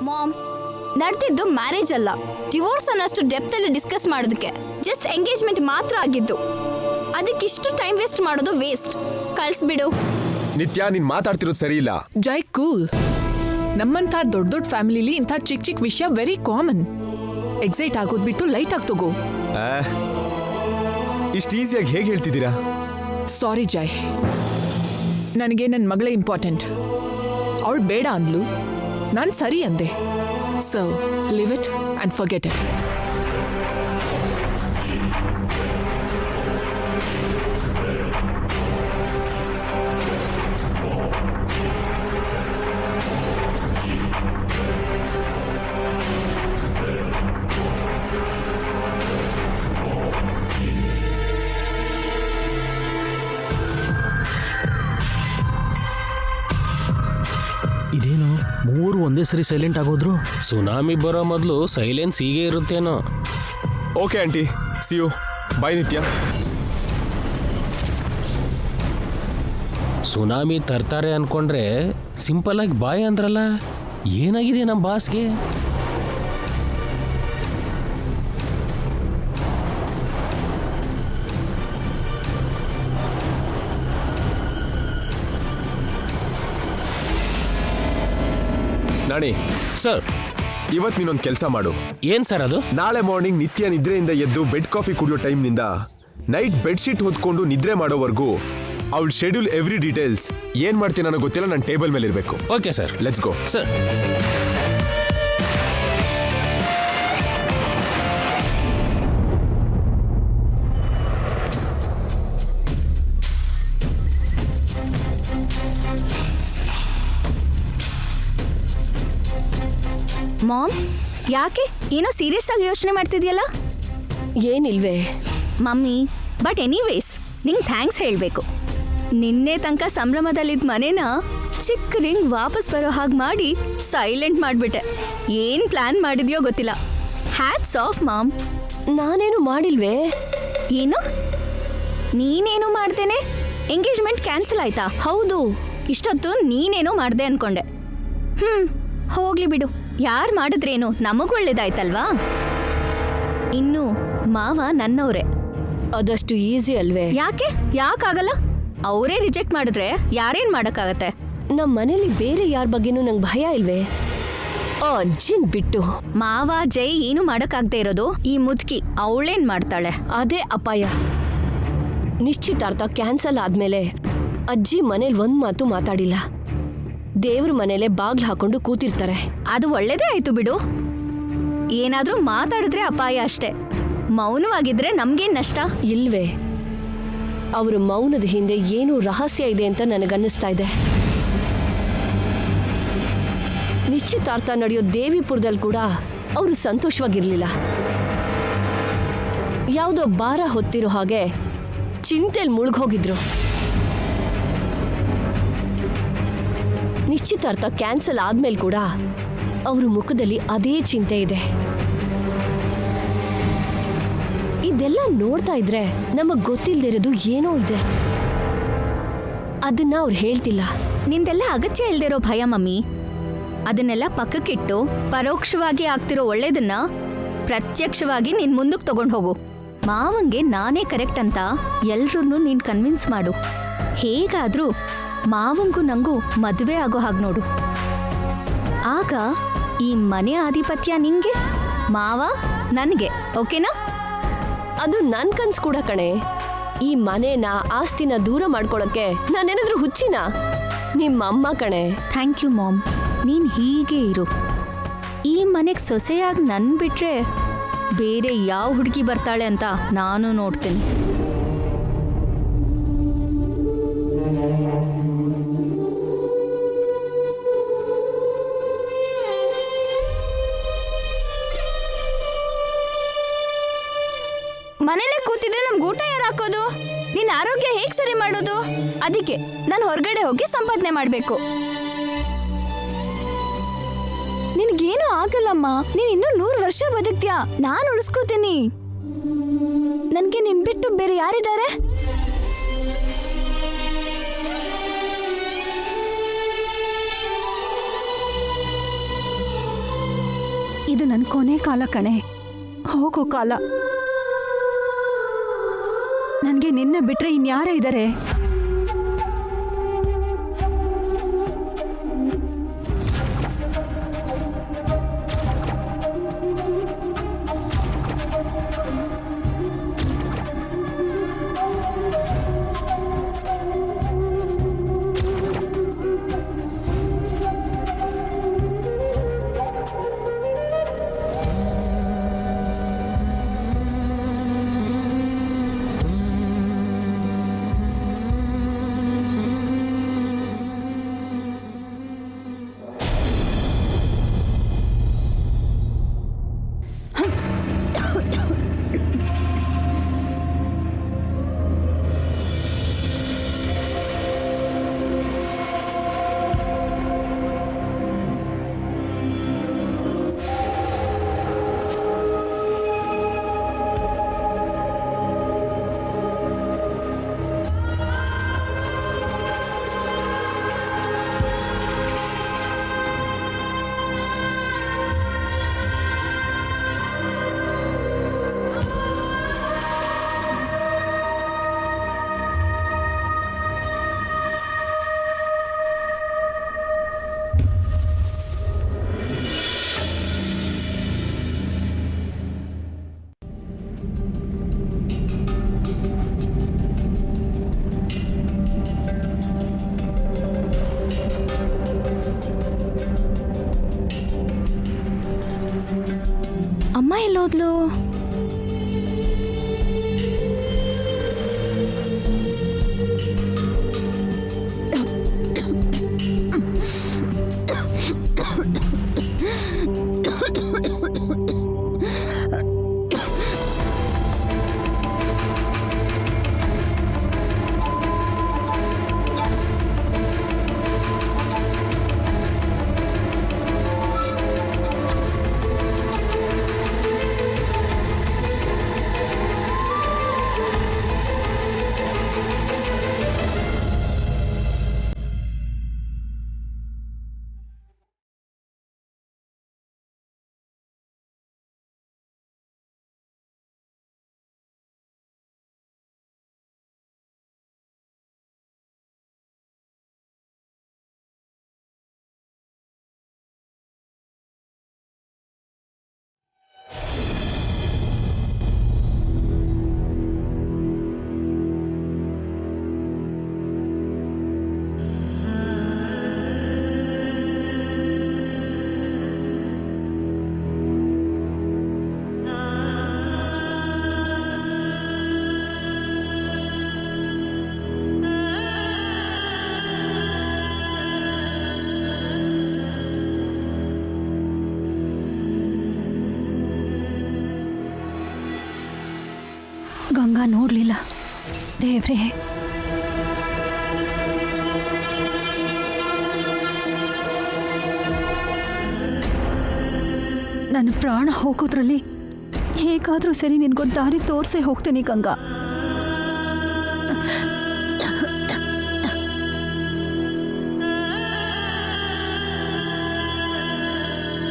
Ma'am, ನಡೆದಿದ್ದು marriage ಅಲ್ಲ, divorce ಅನ್ನೋಷ್ಟು depth ಅಲ್ಲಿ ಡಿಸ್ಕಸ್ ಮಾಡೋದಕ್ಕೆ. ಜಸ್ಟ್ ಎಂಗೇಜ್ಮೆಂಟ್ ಮಾತ್ರ ಆಗಿದ್ದು. ಅದಕ್ಕಿಷ್ಟು ಟೈಮ್ ವೇಸ್ಟ್ ಮಾಡೋದು ವೇಸ್ಟ್. ಕಳ್ಸ್ಬಿಡು. ನಿತ್ಯ, ನೀನ್ ಮಾತಾಡ್ತಿರೋದು ಸರಿ ಇಲ್ಲ. ಜೈ ಕೂಲ್. ನಮ್ಮಂಥ ದೊಡ್ಡ ದೊಡ್ಡ ಫ್ಯಾಮಿಲಿಲಿ ಇಂಥ ಚಿಕ್ಕ ಚಿಕ್ಕ ವಿಷಯ ವೆರಿ ಕಾಮನ್. ಎಕ್ಸೈಟ್ ಆಗೋದ್ ಬಿಟ್ಟು ಲೈಟ್ ಆಗಿ ತಗೋ. ಇಷ್ಟು ಈಸಿಯಾಗಿ ಹೇಗೆ ಹೇಳ್ತಿದ್ದೀರಾ? ಸಾರಿ ಜೈ, ನನಗೆ ನನ್ನ ಮಗಳೇ ಇಂಪಾರ್ಟೆಂಟ್. ಅವಳು ಬೇಡ ಅಂದ್ಲು, ನಾನು ಸರಿ ಅಂದೆ. So leave it and forget it. ಇದೇನು ಮೂರು ಒಂದೇ ಸರಿ ಸೈಲೆಂಟ್ ಆಗೋದ್ರು? ಸುನಾಮಿ ಬರೋ ಮೊದಲು ಸೈಲೆನ್ಸ್ ಹೀಗೆ ಇರುತ್ತೇನೋ. Okay aunty, see you. Bye Nitya. Tsunami ತರ್ತಾರೆ ಅನ್ಕೊಂಡ್ರೆ ಸಿಂಪಲ್ ಆಗಿ ಬಾಯ್ ಅಂದ್ರಲ್ಲ, ಏನಾಗಿದೆ ನಮ್ಮ ಬಾಸ್ಗೆ? ನಾಣಿ ಸರ್, ಇವತ್ತು ನೀನೊಂದು ಕೆಲಸ ಮಾಡು. ಏನ್ ಸರ್ ಅದು? ನಾಳೆ ಮಾರ್ನಿಂಗ್ ನಿತ್ಯ ನಿದ್ರೆಯಿಂದ ಎದ್ದು ಬೆಡ್ ಕಾಫಿ ಕುಡಿಯೋ ಟೈಮ್ನಿಂದ ನೈಟ್ ಬೆಡ್ಶೀಟ್ ಹೊದ್ಕೊಂಡು ನಿದ್ರೆ ಮಾಡೋವರೆಗೂ ಅವಳ ಶೆಡ್ಯೂಲ್ ಎವ್ರಿ ಡೀಟೇಲ್ಸ್ ಏನ್ ಮಾಡ್ತೀನಿ ನನಗೆ ಗೊತ್ತಿಲ್ಲ, ನನ್ನ ಟೇಬಲ್ ಮೇಲೆ ಇರಬೇಕು. Okay sir. Let's go. Sir, mom, ಯಾಕೆ ಏನೋ ಸೀರಿಯಸ್ ಆಗಿ ಯೋಚನೆ ಮಾಡ್ತಿದ್ಯಲ್ಲ? ಏನಿಲ್ವೇ ಮಮ್ಮಿ, ಬಟ್ ಎನಿವೇಸ್ ನಿಂಗೆ ಥ್ಯಾಂಕ್ಸ್ ಹೇಳಬೇಕು. ನಿನ್ನೆ ತನಕ ಸಂಭ್ರಮದಲ್ಲಿದ್ದ ಮನೇನ ಚಿಕ್ಕ ರಿಂಗ್ ವಾಪಸ್ ಬರೋ ಹಾಗೆ ಮಾಡಿ ಸೈಲೆಂಟ್ ಮಾಡಿಬಿಟ್ಟೆ. ಏನು ಪ್ಲ್ಯಾನ್ ಮಾಡಿದ್ಯೋ ಗೊತ್ತಿಲ್ಲ. Hats off mom. ನಾನೇನು ಮಾಡಿಲ್ವೇ. ಏನು? ನೀನೇನು ಮಾಡ್ದೇನೆ ಎಂಗೇಜ್ಮೆಂಟ್ ಕ್ಯಾನ್ಸಲ್ ಆಯ್ತಾ? ಹೌದು. ಇಷ್ಟೊತ್ತು ನೀನೇನೋ ಮಾಡ್ದೆ ಅನ್ಕೊಂಡೆ. ಹೋಗ್ಲಿ ಬಿಡು, ಯಾರು ಮಾಡಿದ್ರೇನು, ನಮಗೂ ಒಳ್ಳೇದಾಯ್ತಲ್ವಾ? ಇನ್ನು ಮಾವ ನನ್ನವರೇ. ಅದಷ್ಟು ಈಸಿ ಅಲ್ವೇ? ಯಾಕಾಗಲ್ಲ? ಅವರೇ ರಿಜೆಕ್ಟ್ ಮಾಡಿದ್ರೆ ಯಾರೇನ್ ಮಾಡಕ್ಕಾಗತ್ತೆ? ನಮ್ಮ ಮನೇಲಿ ಬೇರೆ ಯಾರ ಬಗ್ಗೆನೂ ನಂಗೆ ಭಯ ಇಲ್ವೇ. ಅಜ್ಜಿನ್ ಬಿಟ್ಟು ಮಾವ ಜೈ ಏನು ಮಾಡಕ್ಕಾಗದೆ ಇರೋದು ಈ ಮುದುಕಿ ಅವಳೇನ್ ಮಾಡ್ತಾಳೆ? ಅದೇ ಅಪಾಯ. ನಿಶ್ಚಿತಾರ್ಥ ಕ್ಯಾನ್ಸಲ್ ಆದ್ಮೇಲೆ ಅಜ್ಜಿ ಮನೇಲಿ ಒಂದ್ ಮಾತು ಮಾತಾಡಿಲ್ಲ. ದೇವ್ರ ಮನೇಲೆ ಬಾಗ್ಲು ಹಾಕೊಂಡು ಕೂತಿರ್ತಾರೆ. ಅದು ಒಳ್ಳೇದೇ ಆಯ್ತು ಬಿಡು. ಏನಾದ್ರೂ ಮಾತಾಡಿದ್ರೆ ಅಪಾಯ ಅಷ್ಟೇ. ಮೌನವಾಗಿದ್ರೆ ನಮ್ಗೇನ್ ನಷ್ಟ? ಇಲ್ವೇ, ಅವ್ರ ಮೌನದ ಹಿಂದೆ ಏನೋ ರಹಸ್ಯ ಇದೆ ಅಂತ ನನಗನ್ನಿಸ್ತಾ ಇದೆ. ನಿಶ್ಚಿತಾರ್ಥ ನಡೆಯೋ ದೇವಿಪುರದಲ್ಲಿ ಕೂಡ ಅವರು ಸಂತೋಷವಾಗಿರ್ಲಿಲ್ಲ. ಯಾವುದೋ ಭಾರ ಹೊತ್ತಿರೋ ಹಾಗೆ ಚಿಂತೆಯಲ್ಲಿ ಮುಳುಗೋಗಿದ್ರು. ನಿಶ್ಚಿತಾರ್ಥ ಕ್ಯಾನ್ಸಲ್ ಆದ್ಮೇಲೆ ಕೂಡ ಅವ್ರ ಮುಖದಲ್ಲಿ ಅದೇ ಚಿಂತೆ ಇದೆ. ಇದೆಲ್ಲ ನೋಡ್ತಾ ಇದ್ರೆ ನಮಗ್ ಗೊತ್ತಿಲ್ದಿರೋದು ಏನೋ ಇದೆ. ಅದನ್ನ ಅವ್ರು ಹೇಳ್ತಿಲ್ಲ. ನಿಂದೆಲ್ಲ ಅಗತ್ಯ ಇಲ್ದಿರೋ ಭಯ ಮಮ್ಮಿ. ಅದನ್ನೆಲ್ಲ ಪಕ್ಕಕ್ಕಿಟ್ಟು ಪರೋಕ್ಷವಾಗಿ ಆಗ್ತಿರೋ ಒಳ್ಳೇದನ್ನ ಪ್ರತ್ಯಕ್ಷವಾಗಿ ನೀನ್ ಮುಂದಕ್ಕೆ ತಗೊಂಡು ಹೋಗು. ಮಾವಂಗೆ ನಾನೇ ಕರೆಕ್ಟ್ ಅಂತ ಎಲ್ರನ್ನೂ ನೀನ್ ಕನ್ವಿನ್ಸ್ ಮಾಡು. ಹೇಗಾದ್ರೂ ಮಾವಂಗೂ ನಂಗೂ ಮದುವೆ ಆಗೋ ಹಾಗೆ ನೋಡು. ಆಗ ಈ ಮನೆ ಆಧಿಪತ್ಯ ನಿಂಗೆ, ಮಾವ ನನ್ಗೆ. ಓಕೆನಾ? ಅದು ನನ್ ಕನ್ಸ್ ಕೂಡ ಕಣೆ. ಈ ಮನೇನ ಆಸ್ತಿನ ದೂರ ಮಾಡ್ಕೊಳಕ್ಕೆ ನಾನೇನಾದ್ರೂ ಹುಚ್ಚಿನ? ನಿಮ್ಮಮ್ಮ ಕಣೆ. Thank you mom. ನೀನ್ ಹೀಗೆ ಇರು. ಈ ಮನೆಗೆ ಸೊಸೆಯಾಗಿ ನನ್ ಬಿಟ್ರೆ ಬೇರೆ ಯಾವ ಹುಡುಗಿ ಬರ್ತಾಳೆ ಅಂತ ನಾನು ನೋಡ್ತೀನಿ. ಮನೇಲೆ ಕೂತಿದ್ರೆ ನಮ್ಗೆ ಊಟ ಯಾರು ಹಾಕೋದು? ನಿನ್ನ ಆರೋಗ್ಯ ಹೇಗೆ ಸರಿ ಮಾಡೋದು? ಅದಕ್ಕೆ ನಾನು ಹೊರಗಡೆ ಹೋಗಿ ಸಂಪಾದನೆ ಮಾಡಬೇಕು. ನಿನಗೇನು ಆಗಲ್ಲಮ್ಮ. ನೀನ್ ಇನ್ನೂ 100 ವರ್ಷ ಬದುಕ್ತ್ಯಾ. ನಾನು ಉಳಿಸ್ಕೋತೀನಿ. ನನ್ಗೆ ನಿನ್ ಬಿಟ್ಟು ಬೇರೆ ಯಾರಿದ್ದಾರೆ? ಇದು ನನ್ನ ಕೊನೆ ಕಾಲ ಕಣೆ, ಹೋಗೋ ಕಾಲ. ನನಗೆ ನಿನ್ನ ಬಿಟ್ರೆ ಇನ್ಯಾರ ಇದ್ದಾರೆ? ಅಮ್ಮ ಎಲ್ಲೋದ್ಲು? ಗಂಗಾ ನೋಡ್ಲಿಲ್ಲ. ದೇವ್ರೇ, ನನ್ನ ಪ್ರಾಣ ಹೋಗೋದ್ರಲ್ಲಿ ಹೇಗಾದ್ರೂ ಸರಿ ನಿನ್ಗೊಂದು ದಾರಿ ತೋರಿಸೇ ಹೋಗ್ತೀನಿ ಗಂಗಾ.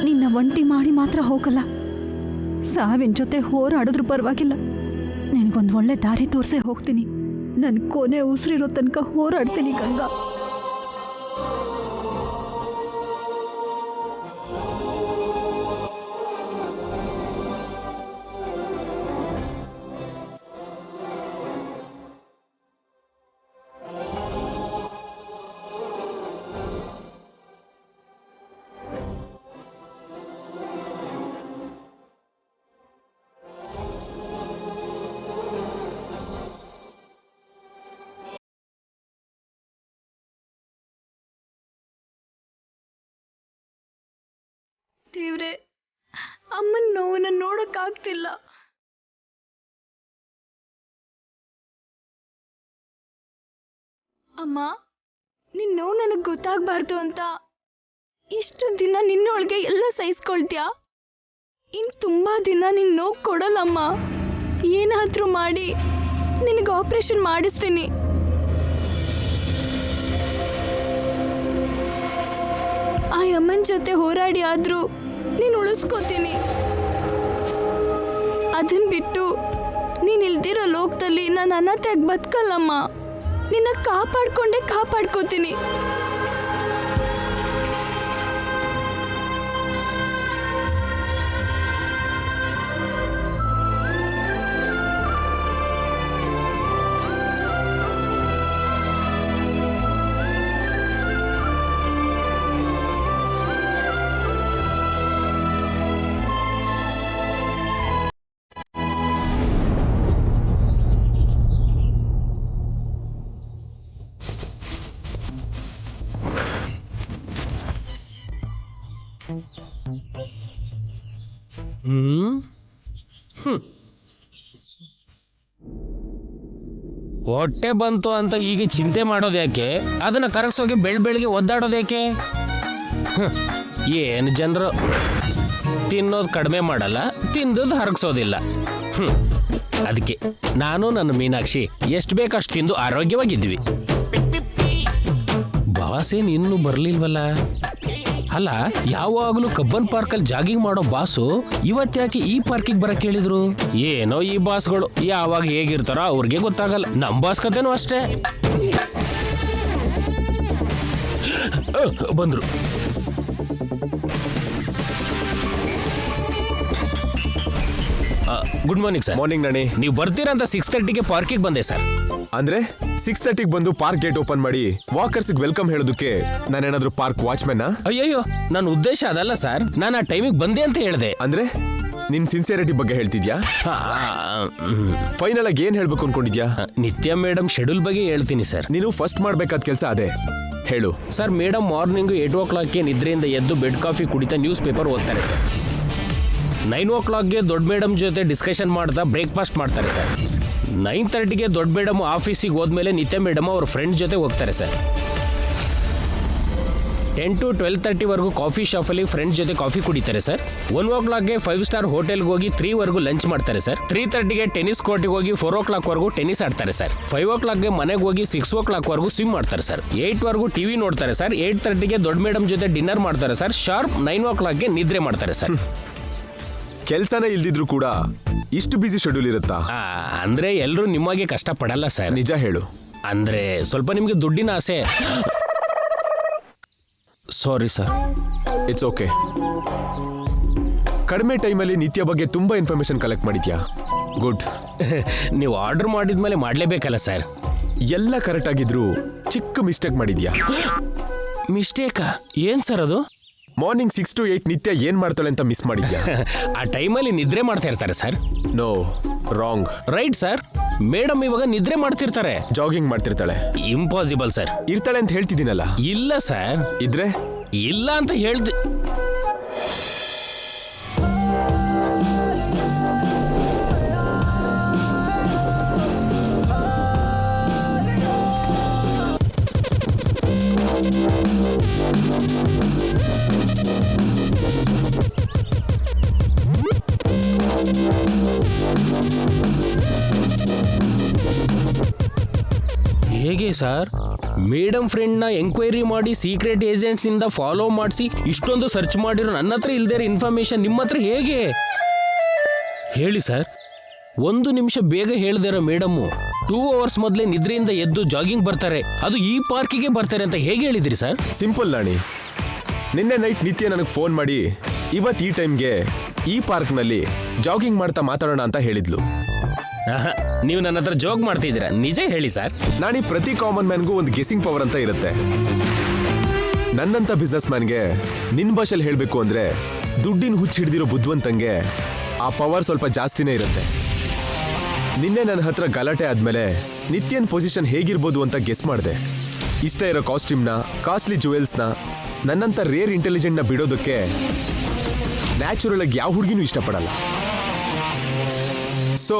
ನಿನ್ನ ಒಂಟಿ ಮಾಡಿ ಮಾತ್ರ ಹೋಗಲ್ಲ, ಸಾವಿನ ಜೊತೆ ಹೋರಾಡಿದ್ರೂ ಪರವಾಗಿಲ್ಲ, ನಿನಗೊಂದು ಒಳ್ಳೆ ದಾರಿ ತೋರಿಸೇ ಹೋಗ್ತೀನಿ. ನನ್ನ ಕೊನೆ ಉಸಿರಿರೋ ತನಕ ಹೋರಾಡ್ತೀನಿ ಗಂಗಾ. ದೇವ್ರೆ, ಅಮ್ಮನ ನೋವನ್ನ ನೋಡಕ್ಕಾಗ್ತಿಲ್ಲ. ಅಮ್ಮ, ನಿನ್ನ ನೋವು ನನಗೆ ಗೊತ್ತಾಗಬಾರ್ದು ಅಂತ ಎಷ್ಟು ದಿನ ನಿನ್ನೊಳಗೆ ಎಲ್ಲ ಸಹಿಸ್ಕೊಳ್ತೀಯಾ? ಇನ್ನು ತುಂಬಾ ದಿನ ನಿನ್ನ ನೋವು ಕೊಡಲ್ಲಮ್ಮ. ಏನಾದ್ರೂ ಮಾಡಿ ನಿನಗೆ ಆಪರೇಷನ್ ಮಾಡಿಸ್ತೀನಿ. ಆ ಅಮ್ಮನ ಜೊತೆ ಹೋರಾಡಿ ಆದ್ರೂ ನೀನು ಉಳಿಸ್ಕೋತೀನಿ. ಅದನ್ನ ಬಿಟ್ಟು ನೀನು ಇಲ್ದಿರೋ ಲೋಕದಲ್ಲಿ ನಾನು ಅನಾಥಾಗಿ ಬದುಕಲ್ಲಮ್ಮ. ನಿನ್ನ ಕಾಪಾಡ್ಕೋತೀನಿ. ಹೊಟ್ಟೆ ಬಂತು ಅಂತ ಈಗ ಚಿಂತೆ ಮಾಡೋದು ಯಾಕೆ? ಅದನ್ನ ಕರಗಿಸೋಕೆ ಬೆಳಗ್ಗೆ ಒದ್ದಾಡೋದು ಯಾಕೆ? ಏನು ಜನರು ತಿನ್ನೋದು ಕಡಿಮೆ ಮಾಡಲ್ಲ, ತಿಂದದ್ದು ಹರಗಿಸೋದಿಲ್ಲ. ಅದಕ್ಕೆ ನಾನು ನನ್ನ ಮೀನಾಕ್ಷಿ ಎಷ್ಟು ಬೇಕಷ್ಟು ತಿಂದು ಆರೋಗ್ಯವಾಗಿದ್ವಿ. ಬಾಸೇನು ಇನ್ನೂ ಬರಲಿಲ್ವಲ್ಲ? ಅಲ್ಲ, ಯಾವಾಗಲೂ ಕಬ್ಬನ್ ಪಾರ್ಕಲ್ಲಿ ಜಾಗಿಂಗ್ ಮಾಡೋ ಬಾಸು ಇವತ್ತ್ಯಾಕೆ ಈ ಪಾರ್ಕಿಗೆ ಬರಕ್ಕೆ ಹೇಳಿದ್ರು? ಏನೋ ಈ ಬಾಸ್ಗಳು ಯಾವಾಗ ಹೇಗಿರ್ತಾರೋ ಅವ್ರಿಗೆ ಗೊತ್ತಾಗಲ್ಲ. ನಮ್ಮ ಬಾಸ್ ಕತೆನೂ ಅಷ್ಟೇ. ಬಂದ್ರು. Good morning sir. ಮಾರ್ನಿಂಗ್ ನಣಿ. ನೀವು ಬರ್ತೀರಂತ 6:30ಗೆ ಪಾರ್ಕಿಗೆ ಬಂದೆ ಸರ್. ಅಂದ್ರೆ 6:30ಗೆ ಬಂದು ಪಾರ್ಕ್ ಗೇಟ್ ಓಪನ್ ಮಾಡಿ ವಾಕರ್ಸ್ಗೆ ವೆಲ್ಕಮ್ ಹೇಳೋದಕ್ಕೆ ನಾನೇನಾದ್ರೂ ಪಾರ್ಕ್ ವಾಚ್ಮನ್? ಅಯ್ಯಯ್ಯೋ, ನನ್ನ ಉದ್ದೇಶ ಅದಲ್ಲ ಸರ್. ನಾನು ಆ ಟೈಮಿಗೆ ಬಂದೆ ಅಂತ ಹೇಳಿದೆ. ಅಂದ್ರೆ ನಿನ್ ಸಿನ್ಸಿಯರಿಟಿ ಬಗ್ಗೆ ಹೇಳ್ತಿದ್ಯಾ? ಫೈನಲ್ ಆಗಿ ಏನ್ ಹೇಳ್ಬೇಕು ಅನ್ಕೊಂಡಿದ್ಯಾ? ನಿತ್ಯ ಮೇಡಮ್ ಶೆಡ್ಯೂಲ್ ಬಗ್ಗೆ ಹೇಳ್ತೀನಿ ಸರ್. ನೀನು ಫಸ್ಟ್ ಮಾಡ್ಬೇಕಾದ ಕೆಲಸ ಅದೇ ಹೇಳು. ಸರ್, ಮೇಡಮ್ ಮಾರ್ನಿಂಗು 8 o'clockಗೆ ನಿದ್ರೆಯಿಂದ ಎದ್ದು ಬೆಡ್ ಕಾಫಿ ಕುಡಿತಾ ನ್ಯೂಸ್ ಪೇಪರ್ ಓದ್ತಾರೆ ಸರ್. 9 o'clockಗೆ ದೊಡ್ಡ ಮೇಡಮ್ ಜೊತೆ ಡಿಸ್ಕಷನ್ ಮಾಡ್ತಾ ಬ್ರೇಕ್ಫಾಸ್ಟ್ ಮಾಡ್ತಾರೆ ಸರ್. 9:30ಗೆ ದೊಡ್ಡ ಮೇಡಮ್ ಆಫೀಸಿಗೆ ಹೋದ್ಮೇಲೆ ನಿತ್ಯ ಮೇಡಮ್ ಅವ್ರ ಫ್ರೆಂಡ್ ಜೊತೆ ಹೋಗ್ತಾರೆ ಸರ್. 10 to 12:30ವರೆಗೂ ಕಾಫಿ ಶಾಪಲ್ಲಿ ಫ್ರೆಂಡ್ ಜೊತೆ ಕಾಫಿ ಕುಡಿತಾರೆ ಸರ್. 1 o'clockಗೆ 5 ಸ್ಟಾರ್ ಹೋಟೆಲ್ಗೆ ಹೋಗಿ 3ವರೆಗೂ ಲಂಚ್ ಮಾಡ್ತಾರೆ ಸರ್. 3:30ಗೆ ಟೆನ್ನಿಸ್ ಕೋರ್ಟಿಗೆ ಹೋಗಿ 4 o'clockವರೆಗೂ ಟೆನ್ನಿಸ್ ಆಡ್ತಾರೆ ಸರ್. 5 o'clockಗೆ ಮನೆಗೆ ಹೋಗಿ 6 o'clockವರೆಗೂ ಸ್ವಿಮ್ ಮಾಡ್ತಾರೆ ಸರ್. 8ವರೆಗೂ ಟಿವಿ ನೋಡ್ತಾರೆ ಸರ್. 8:30ಗೆ ದೊಡ್ಡ ಮೇಡಮ್ ಜೊತೆ ಡಿನ್ನರ್ ಮಾಡ್ತಾರೆ ಸರ್. ಶಾರ್ಪ್ 9 o'clockಗೆ ನಿದ್ರೆ ಮಾಡ್ತಾರೆ ಸರ್. ಕೆಲ್ಸನೇ ಇಲ್ದಿದ್ರು ಕೂಡ ಇಷ್ಟು ಬಿಸಿ ಶೆಡ್ಯೂಲ್ ಇರುತ್ತಾ? ಅಂದ್ರೆ ಎಲ್ಲರೂ ನಿಮಗೆ ಕಷ್ಟ ಪಡಲ್ಲ ಸರ್. ನಿಜ ಹೇಳು. ಅಂದ್ರೆ ಸ್ವಲ್ಪ ನಿಮ್ಗೆ ದುಡ್ಡಿನ ಆಸೆ. Sorry sir. It's okay. ಕಡಿಮೆ ಟೈಮಲ್ಲಿ ನಿತ್ಯ ಬಗ್ಗೆ ತುಂಬಾ ಇನ್ಫಾರ್ಮೇಶನ್ ಕಲೆಕ್ಟ್ ಮಾಡಿದ್ಯಾ? ಗುಡ್. ನೀವು ಆರ್ಡರ್ ಮಾಡಿದ್ಮೇಲೆ ಮಾಡಲೇಬೇಕಲ್ಲ ಸರ್. ಎಲ್ಲ ಕರೆಕ್ಟ್ ಆಗಿದ್ರು ಚಿಕ್ಕ ಮಿಸ್ಟೇಕ್ ಮಾಡಿದ್ಯಾ? ಮಿಸ್ಟೇಕಾ? ಏನ್ ಸರ್ ಅದು? ಮಾರ್ನಿಂಗ್ 6 to 8 ನಿತ್ಯ ಏನ್ ಮಾಡ್ತಾಳೆ ಅಂತ ಮಿಸ್ ಮಾಡಿದ್ಯಾ? ಆ ಟೈಮಲ್ಲಿ ನಿದ್ರೆ ಮಾಡ್ತಾ ಇರ್ತಾರೆ sir. No, wrong. Right sir. Madam ಇವಾಗ ನಿದ್ರೆ ಮಾಡ್ತಿರ್ತಾರೆ. ಜಾಗಿಂಗ್ ಮಾಡ್ತಿರ್ತಾಳೆ. Impossible sir. ಇರ್ತಾಳೆ ಅಂತ ಹೇಳ್ತಿದ್ದೀನಲ್ಲ. ಇಲ್ಲ ಸರ್. ಇದ್ರೆ ಇಲ್ಲ ಅಂತ ಹೇಳ್ದೆ. ಹೇಗೆ ಸರ್? ಮೇಡಮ್ ಫ್ರೆಂಡ್ನ ಎಂಕ್ವೈರಿ ಮಾಡಿ ಸೀಕ್ರೆಟ್ ಏಜೆಂಟ್ಸಿಂದ ಫಾಲೋ ಮಾಡಿಸಿ ಇಷ್ಟೊಂದು ಸರ್ಚ್ ಮಾಡಿರೋ ನನ್ನ ಹತ್ರ ಇಲ್ದೇ ಇರೋ ಇನ್ಫಾರ್ಮೇಶನ್ ನಿಮ್ಮ ಹತ್ರ ಹೇಗೆ? ಹೇಳಿ ಸರ್. 1 ನಿಮಿಷ ಬೇಗ ಹೇಳ್ದಿರೋ ಮೇಡಮ್ಮು 2 hours ಮೊದಲೇ ನಿದ್ರೆಯಿಂದ ಎದ್ದು ಜಾಗಿಂಗ್ ಬರ್ತಾರೆ, ಅದು ಈ ಪಾರ್ಕಿಗೆ ಬರ್ತಾರೆ ಅಂತ ಹೇಗೆ ಹೇಳಿದ್ರಿ ಸರ್? ಸಿಂಪಲ್ ನಾಣಿ. ನಿನ್ನೆ ನೈಟ್ ನಿತ್ಯ ನನಗೆ ಫೋನ್ ಮಾಡಿ ಇವತ್ತು ಈ ಟೈಮ್ಗೆ ಈ ಪಾರ್ಕ್ನಲ್ಲಿ ಜಾಗಿಂಗ್ ಮಾಡ್ತಾ ಮಾತಾಡೋಣ ಅಂತ ಹೇಳಿದ್ಲು. ನೀವು ನನ್ನ ಹತ್ರ ಜೋಕ್ ಮಾಡ್ತಿದ್ದೀರಾ? ನಿಜ ಹೇಳಿ ಸರ್. ನಾನೀ ಪ್ರತಿ ಕಾಮನ್ ಮ್ಯಾನ್ಗೂ ಒಂದು ಗೆಸ್ಸಿಂಗ್ ಪವರ್ ಅಂತ ಇರುತ್ತೆ. ನನ್ನಂತ ಬಿಸ್ನೆಸ್ ಮ್ಯಾನ್ಗೆ ನಿನ್ನ ಭಾಷೆಯಲ್ಲಿ ಹೇಳಬೇಕು ಅಂದ್ರೆ ದುಡ್ಡಿನ ಹುಚ್ಚು ಹಿಡಿದಿರೋ ಬುದ್ಧಿವಂತಂಗೆ ಆ ಪವರ್ ಸ್ವಲ್ಪ ಜಾಸ್ತಿನೇ ಇರುತ್ತೆ. ನಿನ್ನೆ ನನ್ನ ಹತ್ರ ಗಲಾಟೆ ಆದ್ಮೇಲೆ ನಿತ್ಯನ್ ಪೊಸಿಷನ್ ಹೇಗಿರ್ಬೋದು ಅಂತ ಗೆಸ್ ಮಾಡಿದೆ. ಇಷ್ಟ ಇರೋ ಕಾಸ್ಟ್ಯೂಮ್ನ, ಕಾಸ್ಟ್ಲಿ ಜುವೆಲ್ಸ್ನ, ನನ್ನಂತ ರೇರ್ ಇಂಟೆಲಿಜೆಂಟ್ನ ಬಿಡೋದಕ್ಕೆ ನ್ಯಾಚುರಲ್ ಆಗಿ ಯಾವ ಹುಡುಗಿನೂ ಇಷ್ಟಪಡಲ್ಲ. ಸೊ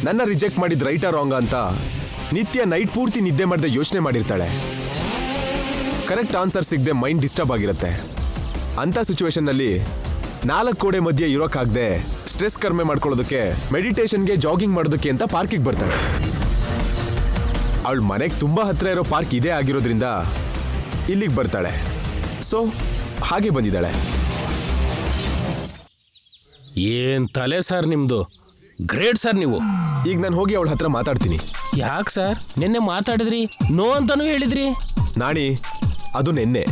ನನ್ನ ರಿಜೆಕ್ಟ್ ಮಾಡಿದ್ ರೈಟಾ ರಾಂಗ ಅಂತ ನಿತ್ಯ ನೈಟ್ ಪೂರ್ತಿ ನಿದ್ದೆ ಮಾಡದೆ ಯೋಚನೆ ಮಾಡಿರ್ತಾಳೆ. ಕರೆಕ್ಟ್ ಆನ್ಸರ್ ಸಿಗದೆ ಮೈಂಡ್ ಡಿಸ್ಟರ್ಬ್ ಆಗಿರುತ್ತೆ. ಅಂತ ಸಿಚುವೇಶನ್ನಲ್ಲಿ 4 ಗೋಡೆ ಮಧ್ಯೆ ಇರೋಕ್ಕಾಗದೆ ಸ್ಟ್ರೆಸ್ ಕಡಿಮೆ ಮಾಡ್ಕೊಳ್ಳೋದಕ್ಕೆ ಮೆಡಿಟೇಷನ್ಗೆ, ಜಾಗಿಂಗ್ ಮಾಡೋದಕ್ಕೆ ಅಂತ ಪಾರ್ಕಿಗೆ ಬರ್ತಾಳೆ. ಅವಳ ಮನೆಗೆ ತುಂಬಾ ಹತ್ರ ಇರೋ ಪಾರ್ಕ್ ಇದೇ ಆಗಿರೋದ್ರಿಂದ ಇಲ್ಲಿಗೆ ಬರ್ತಾಳೆ. ಸೊ ಹಾಗೆ ಬಂದಿದ್ದಾಳೆ. ಏನ್ ತಲೆ ಸರ್ ನಿಮ್ದು, ಗ್ರೇಟ್ ಸರ್ ನೀವು. ಈಗ ನಾನು ಹೋಗಿ ಅವಳ ಹತ್ರ ಮಾತಾಡ್ತೀನಿ. ಯಾಕೆ ಸರ್ ನಿನ್ನೆ ಮಾತಾಡಿದ್ರಿ, ನೋ ಅಂತಾನೂ ಹೇಳಿದ್ರಿ. ನಾಣಿ, ಅದು ನೆನ್ನೆ.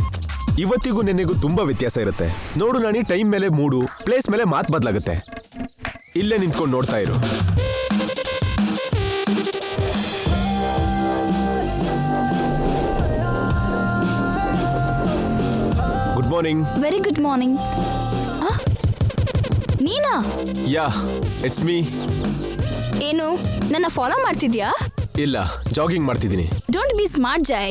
ಇವತ್ತಿಗೂ ನೆನ್ನೆಗೂ ತುಂಬಾ ವ್ಯತ್ಯಾಸ ಇರುತ್ತೆ. ನೋಡು ನಾಣಿ, ಟೈಮ್ ಮೇಲೆ ಮೂಡು, ಪ್ಲೇಸ್ ಮೇಲೆ ಮಾತು ಬದಲಾಗುತ್ತೆ. ಇಲ್ಲೇ ನಿಂತ್ಕೊಂಡು ನೋಡ್ತಾ ಇರು. Good morning. Very good morning. ನೀನಾ? Yeah, it's me. ಏನು ನನ್ನ ಫಾಲೋ ಮಾಡ್ತಿದ್ಯಾ? ಇಲ್ಲ, ಜಾಗಿಂಗ್ ಮಾಡ್ತಿದ್ದೀನಿ. Don't be smart Jai.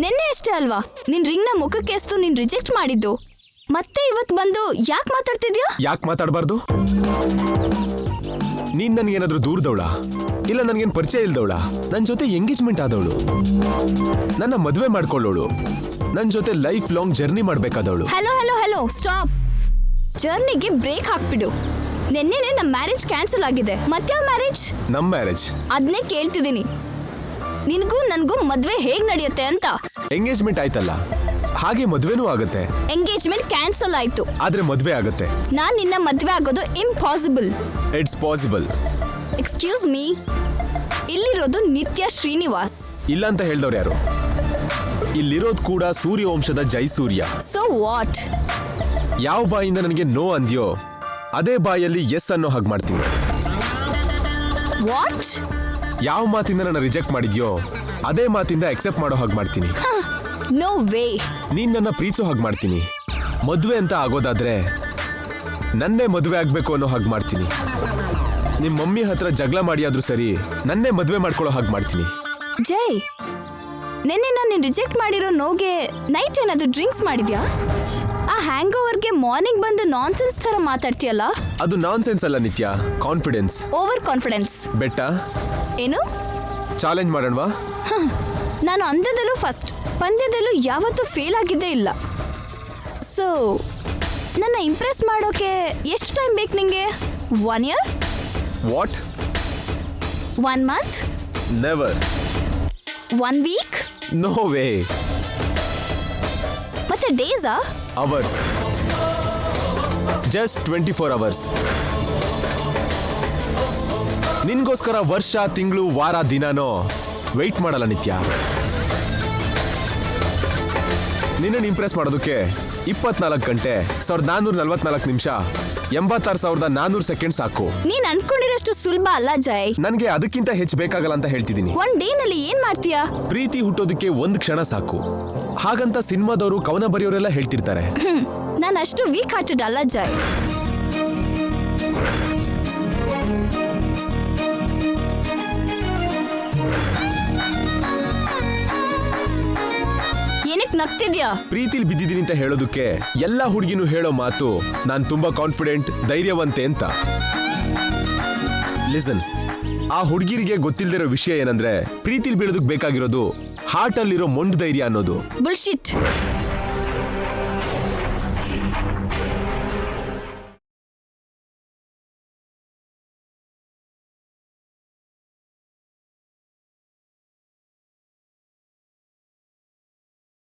ನಿನ್ನೆ ಅಷ್ಟೇ ಅಲ್ವಾ ನಿನ್ ರಿಂಗ್ನ ಮುಖಕ್ಕೆ ಎಸ್ತು ನೀನ್ ರಿಜೆಕ್ಟ್ ಮಾಡಿದ್ದು, ಮತ್ತೆ ಇವತ್ತು ಬಂದು ಯಾಕೆ ಮಾತಾಡ್ತಿದ್ಯಾ? ಯಾಕೆ ಮಾತಾಡಬಾರ್ದು? ನೀನ್ ನನ್ಗೇನಾದ್ರೂ ದೂರದವಳ, ಇಲ್ಲ ನನ್ಗೇನ್ ಪರಿಚಯ ಇಲ್ದವಳ? ನನ್ನ ಜೊತೆ ಎಂಗೇಜ್ಮೆಂಟ್ ಆದವಳು, ನನ್ನ ಮದುವೆ ಮಾಡ್ಕೊಳ್ಳೋಳು, ನನ್ನ ಜೊತೆ ಲೈಫ್ ಲಾಂಗ್ ಜರ್ನಿ ಮಾಡ್ಬೇಕಾದವಳು. Hello hello hello, stop. ಜರ್ನಿಗೆ ಬ್ರೇಕ್ ಹಾಕ್ಬಿಡು. ನಿನ್ನೆನೆ ನಮ್ಮ ಮ್ಯಾರೇಜ್ ಕ್ಯಾನ್ಸಲ್ ಆಗಿದೆ. ಮತ್ತೆ ಮ್ಯಾರೇಜ್? ನಮ್ ಮ್ಯಾರೇಜ್ ಅದನ್ನೇ ಕೇಳ್ತಿದ್ದೀನಿ. ನಿನಗೂ ನನ್ಗೂ ಮದ್ವೆ ಹೇಗ್ ನಡೆಯುತ್ತೆ ಅಂತ. ಎಂಗೇಜ್ಮೆಂಟ್ ಆಯ್ತಲ್ಲ, ಹಾಗೆ ಮದ್ವೆನೂ ಆಗುತ್ತೆ. ಎಂಗೇಜ್ಮೆಂಟ್ ಕ್ಯಾನ್ಸಲ್ ಆಯ್ತು, ಆದ್ರೆ ಮದ್ವೆ ಆಗುತ್ತೆ. ನಾನ್ ನಿನ್ನ ಮದ್ವೆ ಆಗೋದು impossible. It's possible. Excuse me, ಇಲ್ಲಿರೋದು ನಿತ್ಯ ಶ್ರೀನಿವಾಸ್. ಇಲ್ಲ ಅಂತ ಹೇಳ್ದವ್ರು ಯಾರು? ಇಲ್ಲಿರೋದು ಕೂಡ ಸೂರ್ಯವಂಶದ ಜೈಸೂರ್ಯ. So what? ಯಾವ ಬಾಯಿಂದ ನನಗೆ ನೋ ಅಂದ್ಯೋ ಅದೇ ಬಾಯಲ್ಲಿ ಎಸ್ ಅನ್ನೋ ಹಾಗೆ ಮಾಡ್ತೀನಿ. ವಾಟ್? ಯಾವ ಮಾತಿಂದ ನನ್ನ ರಿಜೆಕ್ಟ್ ಮಾಡಿದ್ಯೋ ಅದೇ ಮಾತಿಂದ ಅಕ್ಸೆಪ್ಟ್ ಮಾಡೋ ಹಾಗೆ ಮಾಡ್ತೀನಿ. No way. ನೀನ್ ನನ್ನ ಪ್ರೀತಿಸೋ ಹಾಗೆ ಮಾಡ್ತೀನಿ. ಮದುವೆ ಅಂತ ಆಗೋದಾದ್ರೆ ನನ್ನೇ ಮದುವೆ ಆಗ್ಬೇಕು ಅನ್ನೋ ಹಾಗೆ ಮಾಡ್ತೀನಿ. ನಿಮ್ಮ ಮಮ್ಮಿ ಹತ್ರ ಜಗಳ ಮಾಡಿಯಾದ್ರೂ ಸರಿ, ನನ್ನೇ ಮದುವೆ ಮಾಡ್ಕೊಳ್ಳೋ ಹಾಗೆ ಮಾಡ್ತೀನಿ. ಜೈ, ನಿನ್ನೆ ನಾನು ರಿಜೆಕ್ಟ್ ಮಾಡಿರೋ ನೋಗೆ ನೈಟ್ ಏನಾದ್ರು ಡ್ರಿಂಕ್ಸ್ ಮಾಡಿದ್ಯಾ? ಆ ಹ್ಯಾಂಗ್ ಓವರ್ಗೆ ಮಾರ್ನಿಂಗ್ ಬಂದು ನಾನ್ಸೆನ್ಸ್ ತರ ಮಾತಾಡ್ತೀಯಲ್ಲ? ಅದು ನಾನ್ಸೆನ್ಸ್ ಅಲ್ಲ ನಿತ್ಯ, ಕಾನ್ಫಿಡೆನ್ಸ್. Over confidence. ಬೆಟ್ಟ? ಏನು? ಚಾಲೆಂಜ್ ಮಾಡೋಣವಾ? ನಾನು ಅಂದದಲ್ಲೂ ಫಸ್ಟ್, ಪಂದ್ಯದಲ್ಲೂ ಯಾವತ್ತೂ ಫೇಲ್ ಆಗಿದ್ದೇ ಇಲ್ಲ. ಸೊ ನನ್ನ ಇಂಪ್ರೆಸ್ ಮಾಡೋಕೆ ಎಷ್ಟು ಟೈಮ್ ಬೇಕು ನಿಂಗೆ? 1 year? What? 1 month? Never. 1 week? No way. ಮತ್ತೆ ಡೇಸಾ? ಅವರ್ಸ್. Just 24 hours. ನಿನ್ಗೋಸ್ಕರ ವರ್ಷ, ತಿಂಗಳು, ವಾರ, ದಿನಾನೋ ವೆಯ್ಟ್ ಮಾಡಲ್ಲ ನಿತ್ಯ. ನಿನ್ನನ್ನು ಇಂಪ್ರೆಸ್ ಮಾಡೋದಕ್ಕೆ 24 ಗಂಟೆ 1444 ನಿಮಿಷ 86,400 ಸೆಕೆಂಡ್ ಸಾಕು. ನೀನ್ ಅನ್ಕೊಂಡಿರೋಷ್ಟು ಸುಲಭ ಅಲ್ಲ ಜೈ. ನನ್ಗೆ ಅದಕ್ಕಿಂತ ಹೆಚ್ಚು ಬೇಕಾಗಲ್ಲ ಅಂತ ಹೇಳ್ತಿದ್ದೀನಿ. 1 day ನಲ್ಲಿ ಏನ್ ಮಾಡ್ತೀಯಾ? ಪ್ರೀತಿ ಹುಟ್ಟೋದಕ್ಕೆ 1 ಕ್ಷಣ ಸಾಕು, ಹಾಗಂತ ಸಿನಿಮಾದವರು, ಕವನ ಬರೆಯೋರೆಲ್ಲ ಹೇಳ್ತಿರ್ತಾರೆ. ನಾನು ಅಷ್ಟು ವೀಕ್ ಹಾರ್ಟೆಡ್ ಅಲ್ಲ ಜೈ. ಏನಕ್ಕೆ ನಗ್ತಿದ್ಯಾ? ಪ್ರೀತಿಲಿ ಬಿದ್ದಿದ್ದೀನಿ ಅಂತ ಹೇಳೋದಕ್ಕೆ ಎಲ್ಲಾ ಹುಡುಗಿನೂ ಹೇಳೋ ಮಾತು ನಾನ್ ತುಂಬಾ ಕಾನ್ಫಿಡೆಂಟ್, ಧೈರ್ಯವಂತೆ ಅಂತ. ಲಿಸನ್, ಆ ಹುಡುಗಿರಿಗೆ ಗೊತ್ತಿಲ್ದಿರೋ ವಿಷಯ ಏನಂದ್ರೆ ಪ್ರೀತಿಲಿ ಬೀಳೋದಕ್ಕೆ ಬೇಕಾಗಿರೋದು ಹಾರ್ಟ್ ಅಲ್ಲಿರೋ ಮೊಂಡು ಧೈರ್ಯ ಅನ್ನೋದು. ಬುಲ್ಶಿಟ್.